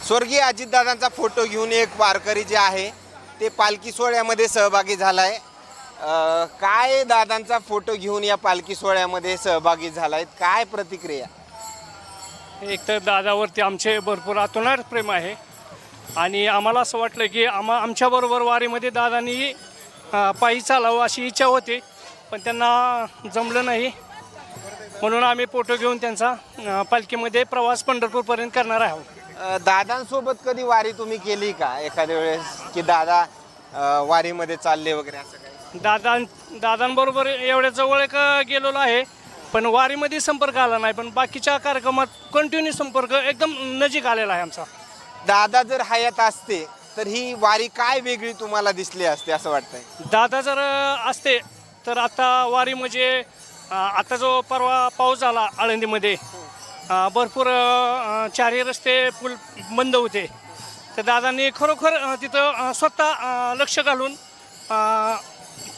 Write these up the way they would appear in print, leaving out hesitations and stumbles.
स्वर्गीय अजितदादांचा फोटो घेऊन एक वारकरी जे आहे ते पालखी सोहळ्यामध्ये सहभागी झालाय। काय दादांचा फोटो घेऊन या पालखी सोहळ्यामध्ये सहभागी झालाय, काय प्रतिक्रिया? एक तर दादावरती आमचे भरपूर अतोनात प्रेम आहे आणि आम्हाला असं वाटलं की आमच्याबरोबर वारीमध्ये दादांनी पायी चालावं अशी इच्छा होती, पण त्यांना जमलं नाही, म्हणून आम्ही फोटो घेऊन त्यांचा पालखीमध्ये प्रवास पंढरपूरपर्यंत करणार आहोत। दादांसोबत कधी वारी तुम्ही केली का एखाद्या वेळेस, की दादा वारीमध्ये चालले वगैरे असं काही? दादांबरोबर एवढ्या जवळ गेलेलो आहे, पण वारीमध्ये संपर्क आला नाही, पण बाकीच्या कार्यक्रमात कंटिन्यू संपर्क एकदम नजीक आलेला आहे आमचा। दादा जर हयात असते तर ही वारी काय वेगळी तुम्हाला दिसली असते असं वाटतंय? दादा जर असते तर आता वारी म्हणजे आता जो परवा पाऊस झाला आळंदीमध्ये, भरपूर चारही रस्ते पूल बंद होते, तर दादांनी खरोखर तिथं स्वतः लक्ष घालून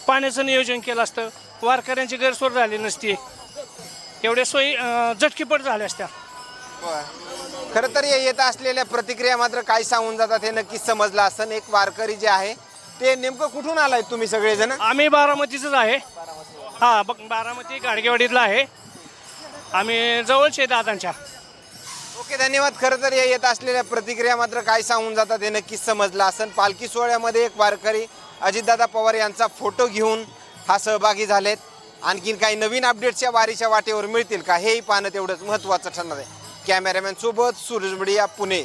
पाण्याचं नियोजन केलं असतं, वारकऱ्यांची गैरसोय झाली नसती, एवढ्या सोयी झटकीपट झाल्या असत्या। खरं तर येत असलेल्या प्रतिक्रिया मात्र काय सांगून जातात हे नक्कीच समजलं असं। एक वारकरी जे आहे ते नेमकं कुठून आलाय तुम्ही सगळेजण? आम्ही बारामतीचंच आहे, हां बारामती गाडगेवाडीतला आहे, आम्ही जवळचे दादांच्या। ओके, धन्यवाद। खरं तर येत असलेल्या प्रतिक्रिया मात्र काय सांगून जातात हे नक्कीच समजलं असं। पालखी सोहळ्यामध्ये एक वारकरी अजितदादा पवार यांचा फोटो घेऊन हा सहभागी झालेत। आणखीन काही नवीन अपडेट्स या वारीच्या वाटेवर मिळतील का हेही पाहणं तेवढंच महत्त्वाचं ठरणार आहे। कॅमेरामॅन सोबत सूरज बडिया, पुणे।